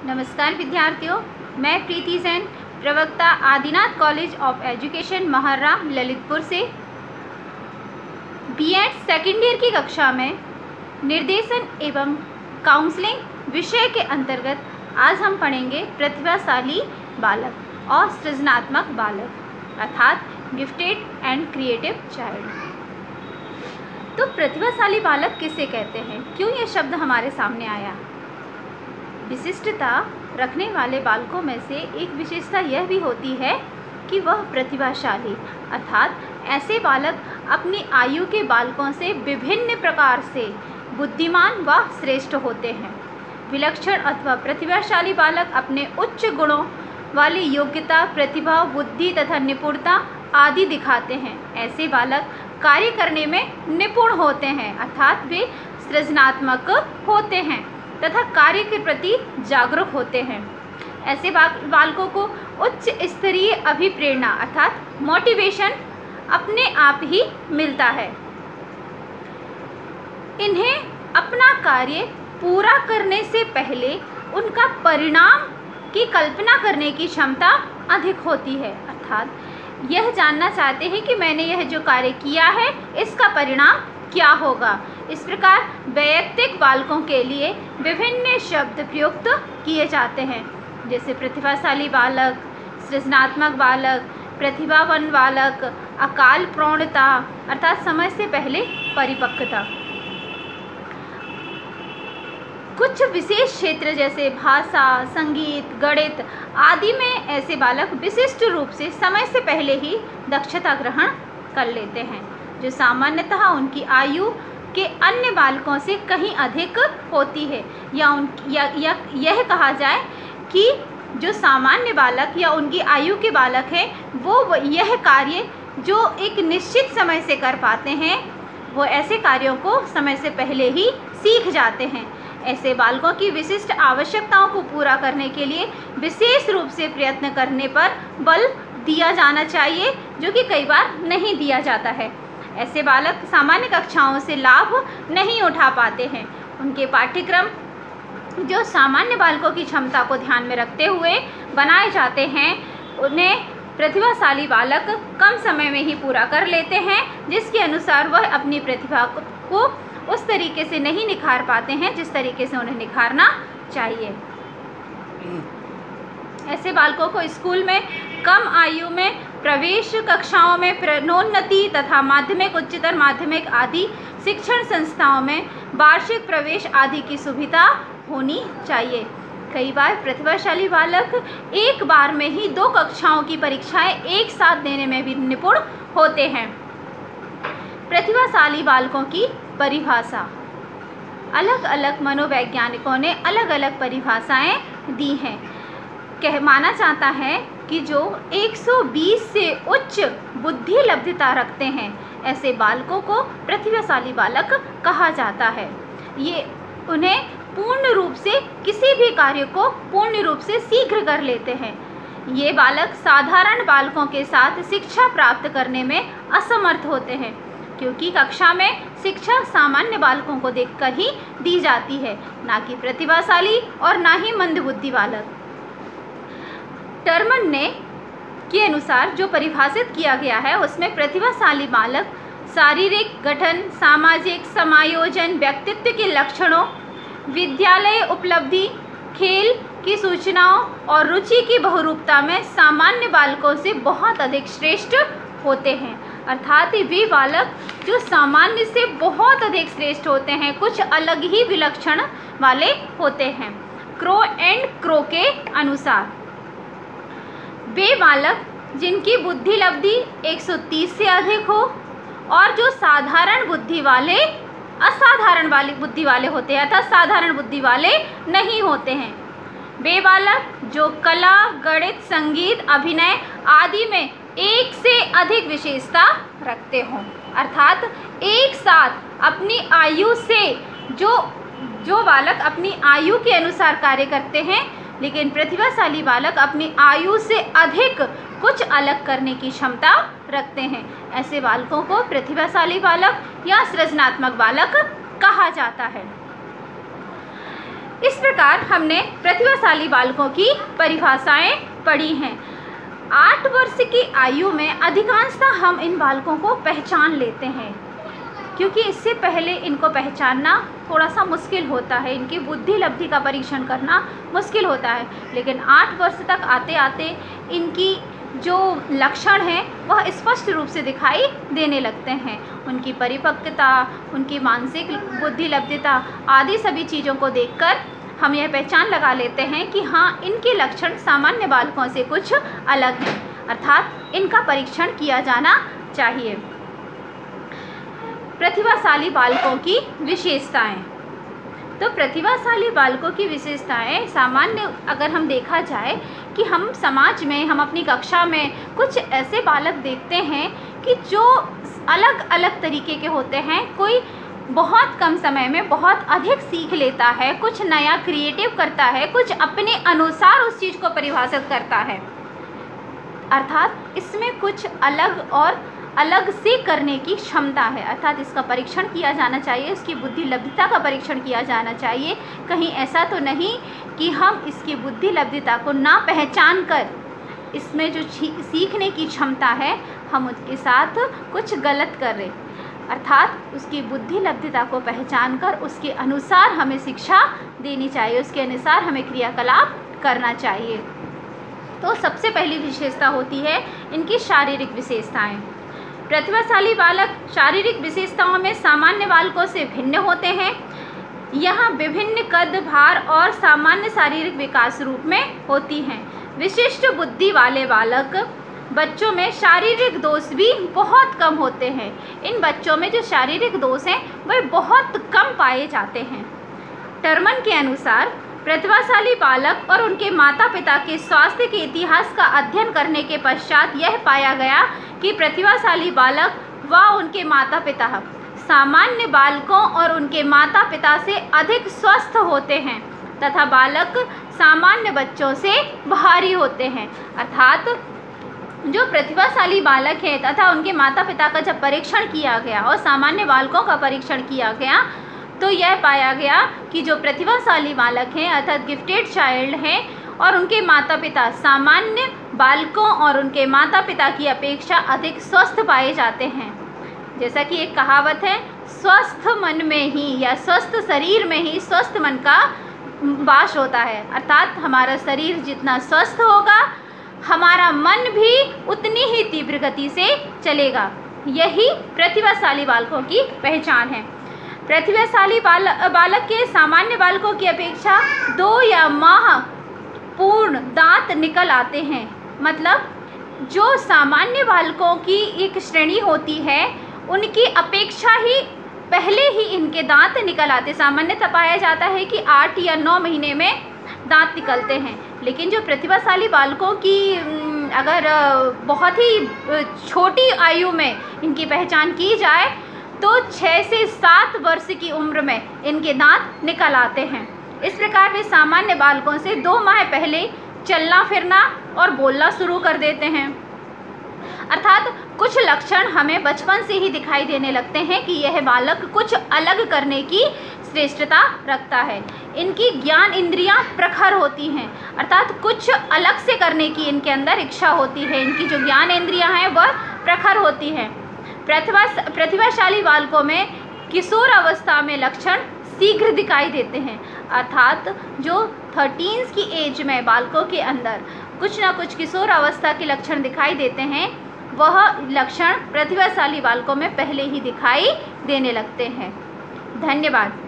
नमस्कार विद्यार्थियों, मैं प्रीति जैन, प्रवक्ता Adinath College of Education Maharra Lalitpur से बीएड सेकेंड ईयर की कक्षा में निर्देशन एवं काउंसलिंग विषय के अंतर्गत आज हम पढ़ेंगे प्रतिभाशाली बालक और सृजनात्मक बालक अर्थात गिफ्टेड एंड क्रिएटिव चाइल्ड। तो प्रतिभाशाली बालक किसे कहते हैं, क्यों ये शब्द हमारे सामने आया? विशिष्टता रखने वाले बालकों में से एक विशेषता यह भी होती है कि वह प्रतिभाशाली अर्थात ऐसे बालक अपनी आयु के बालकों से विभिन्न प्रकार से बुद्धिमान व श्रेष्ठ होते हैं। विलक्षण अथवा प्रतिभाशाली बालक अपने उच्च गुणों वाली योग्यता, प्रतिभा, बुद्धि तथा निपुणता आदि दिखाते हैं। ऐसे बालक कार्य करने में निपुण होते हैं अर्थात वे सृजनात्मक होते हैं तथा कार्य के प्रति जागरूक होते हैं। ऐसे बालकों को उच्च स्तरीय अभिप्रेरणा अर्थात मोटिवेशन अपने आप ही मिलता है। इन्हें अपना कार्य पूरा करने से पहले उनका परिणाम की कल्पना करने की क्षमता अधिक होती है अर्थात यह जानना चाहते हैं कि मैंने यह जो कार्य किया है इसका परिणाम क्या होगा। इस प्रकार वैयक्तिक बालकों के लिए विभिन्न शब्द प्रयुक्त किए जाते हैं, जैसे प्रतिभाशाली बालक, सृजनात्मक बालक, प्रतिभावान बालक, अकाल प्रौढ़ता अर्थात समय से पहले परिपक्वता। कुछ विशेष क्षेत्र जैसे भाषा, संगीत, गणित आदि में ऐसे बालक विशिष्ट रूप से समय से पहले ही दक्षता ग्रहण कर लेते हैं, जो सामान्यतः उनकी आयु के अन्य बालकों से कहीं अधिक होती है। या यह कहा जाए कि जो सामान्य बालक या उनकी आयु के बालक हैं वो यह कार्य जो एक निश्चित समय से कर पाते हैं वो ऐसे कार्यों को समय से पहले ही सीख जाते हैं। ऐसे बालकों की विशिष्ट आवश्यकताओं को पूरा करने के लिए विशेष रूप से प्रयत्न करने पर बल दिया जाना चाहिए, जो कि कई बार नहीं दिया जाता है। ऐसे बालक सामान्य कक्षाओं से लाभ नहीं उठा पाते हैं। उनके पाठ्यक्रम जो सामान्य बालकों की क्षमता को ध्यान में रखते हुए बनाए जाते हैं उन्हें प्रतिभाशाली बालक कम समय में ही पूरा कर लेते हैं, जिसके अनुसार वह अपनी प्रतिभा को उस तरीके से नहीं निखार पाते हैं जिस तरीके से उन्हें निखारना चाहिए। ऐसे बालकों को स्कूल में कम आयु में प्रवेश कक्षाओं में प्रोन्नति तथा माध्यमिक, उच्चतर माध्यमिक आदि शिक्षण संस्थाओं में वार्षिक प्रवेश आदि की सुविधा होनी चाहिए। कई बार प्रतिभाशाली बालक एक बार में ही 2 कक्षाओं की परीक्षाएं एक साथ देने में भी निपुण होते हैं। प्रतिभाशाली बालकों की परिभाषा। अलग अलग मनोवैज्ञानिकों ने अलग अलग परिभाषाएं दी हैं। माना जाता है कि जो 120 से उच्च बुद्धि लब्धता रखते हैं ऐसे बालकों को प्रतिभाशाली बालक कहा जाता है। ये उन्हें पूर्ण रूप से किसी भी कार्य को पूर्ण रूप से शीघ्र कर लेते हैं। ये बालक साधारण बालकों के साथ शिक्षा प्राप्त करने में असमर्थ होते हैं, क्योंकि कक्षा में शिक्षा सामान्य बालकों को देखकर ही दी जाती है, ना कि प्रतिभाशाली और ना ही मंदबुद्धि बालक। टर्मन ने के अनुसार जो परिभाषित किया गया है उसमें प्रतिभाशाली बालक शारीरिक गठन, सामाजिक समायोजन, व्यक्तित्व के लक्षणों, विद्यालय उपलब्धि, खेल की सूचनाओं और रुचि की बहुरूपता में सामान्य बालकों से बहुत अधिक श्रेष्ठ होते हैं अर्थात वे बालक जो सामान्य से बहुत अधिक श्रेष्ठ होते हैं, कुछ अलग ही विलक्षण वाले होते हैं। क्रो एंड क्रो के अनुसार वे बालक जिनकी बुद्धि लब्धि 130 से अधिक हो और जो साधारण बुद्धि वाले असाधारण वाली बुद्धि वाले होते हैं अर्थात साधारण बुद्धि वाले नहीं होते हैं। वे बालक जो कला, गणित, संगीत, अभिनय आदि में एक से अधिक विशेषता रखते हों अर्थात एक साथ अपनी आयु से जो बालक अपनी आयु के अनुसार कार्य करते हैं, लेकिन प्रतिभाशाली बालक अपनी आयु से अधिक कुछ अलग करने की क्षमता रखते हैं। ऐसे बालकों को प्रतिभाशाली बालक या सृजनात्मक बालक कहा जाता है। इस प्रकार हमने प्रतिभाशाली बालकों की परिभाषाएं पढ़ी हैं। 8 वर्ष की आयु में अधिकांशतः हम इन बालकों को पहचान लेते हैं, क्योंकि इससे पहले इनको पहचानना थोड़ा सा मुश्किल होता है, इनकी बुद्धि लब्धि का परीक्षण करना मुश्किल होता है। लेकिन 8 वर्ष तक आते आते इनकी जो लक्षण हैं वह स्पष्ट रूप से दिखाई देने लगते हैं। उनकी परिपक्वता, उनकी मानसिक बुद्धि लब्धता आदि सभी चीज़ों को देखकर हम यह पहचान लगा लेते हैं कि हाँ, इनके लक्षण सामान्य बालकों से कुछ अलग हैं, अर्थात इनका परीक्षण किया जाना चाहिए। प्रतिभाशाली बालकों की विशेषताएं। तो प्रतिभाशाली बालकों की विशेषताएं सामान्य अगर हम देखा जाए कि हम समाज में, हम अपनी कक्षा में कुछ ऐसे बालक देखते हैं कि जो अलग अलग तरीके के होते हैं। कोई बहुत कम समय में बहुत अधिक सीख लेता है, कुछ नया क्रिएटिव करता है, कुछ अपने अनुसार उस चीज़ को परिभाषित करता है, अर्थात इसमें कुछ अलग और अलग से करने की क्षमता है, अर्थात इसका परीक्षण किया जाना चाहिए, इसकी बुद्धि लब्धता का परीक्षण किया जाना चाहिए। कहीं ऐसा तो नहीं कि हम इसकी बुद्धि लब्धता को ना पहचान कर इसमें जो सीखने की क्षमता है हम उसके साथ कुछ गलत कर रहे, अर्थात उसकी बुद्धि लब्धता को पहचान कर उसके अनुसार हमें शिक्षा देनी चाहिए, उसके अनुसार हमें क्रियाकलाप करना चाहिए। तो सबसे पहली विशेषता होती है इनकी शारीरिक विशेषताएं। प्रतिभाशाली बालक शारीरिक विशेषताओं में सामान्य बालकों से भिन्न होते हैं। यहाँ विभिन्न कद, भार और सामान्य शारीरिक विकास रूप में होती हैं। विशिष्ट बुद्धि वाले बालक बच्चों में शारीरिक दोष भी बहुत कम होते हैं। इन बच्चों में जो शारीरिक दोष हैं वह बहुत कम पाए जाते हैं। टर्मन के अनुसार प्रतिभाशाली बालक और उनके माता पिता के स्वास्थ्य के इतिहास का अध्ययन करने के पश्चात यह पाया गया कि प्रतिभाशाली बालक व उनके माता पिता सामान्य बालकों और उनके माता पिता से अधिक स्वस्थ होते हैं तथा बालक सामान्य बच्चों से भारी होते हैं। अर्थात जो प्रतिभाशाली बालक हैं तथा उनके माता पिता का जब परीक्षण किया गया और सामान्य बालकों का परीक्षण किया गया तो यह पाया गया कि जो प्रतिभाशाली बालक हैं अर्थात गिफ्टेड चाइल्ड हैं और उनके माता पिता सामान्य बालकों और उनके माता पिता की अपेक्षा अधिक स्वस्थ पाए जाते हैं। जैसा कि एक कहावत है, स्वस्थ मन में ही या स्वस्थ शरीर में ही स्वस्थ मन का वास होता है, अर्थात हमारा शरीर जितना स्वस्थ होगा हमारा मन भी उतनी ही तीव्र गति से चलेगा। यही प्रतिभाशाली बालकों की पहचान है। प्रतिभाशाली बालक के सामान्य बालकों की अपेक्षा 2 या माह पूर्ण दांत निकल आते हैं। मतलब जो सामान्य बालकों की एक श्रेणी होती है उनकी अपेक्षा ही पहले ही इनके दांत निकल आते। सामान्यतः पाया जाता है कि 8 या 9 महीने में दांत निकलते हैं, लेकिन जो प्रतिभाशाली बालकों की अगर बहुत ही छोटी आयु में इनकी पहचान की जाए तो 6 से 7 वर्ष की उम्र में इनके दांत निकल आते हैं। इस प्रकार वे सामान्य बालकों से 2 माह पहले चलना फिरना और बोलना शुरू कर देते हैं। अर्थात कुछ लक्षण हमें बचपन से ही दिखाई देने लगते हैं कि यह बालक कुछ अलग करने की श्रेष्ठता रखता है। इनकी ज्ञान इंद्रियां प्रखर होती हैं, अर्थात कुछ अलग से करने की इनके अंदर इच्छा होती है। इनकी जो ज्ञान इंद्रियां हैं वह प्रखर होती हैं। प्रतिभाशाली बालकों में किशोर अवस्था में लक्षण शीघ्र दिखाई देते हैं, अर्थात जो 13 की एज में बालकों के अंदर कुछ ना कुछ किशोर अवस्था के लक्षण दिखाई देते हैं, वह लक्षण प्रतिभाशाली बालकों में पहले ही दिखाई देने लगते हैं। धन्यवाद।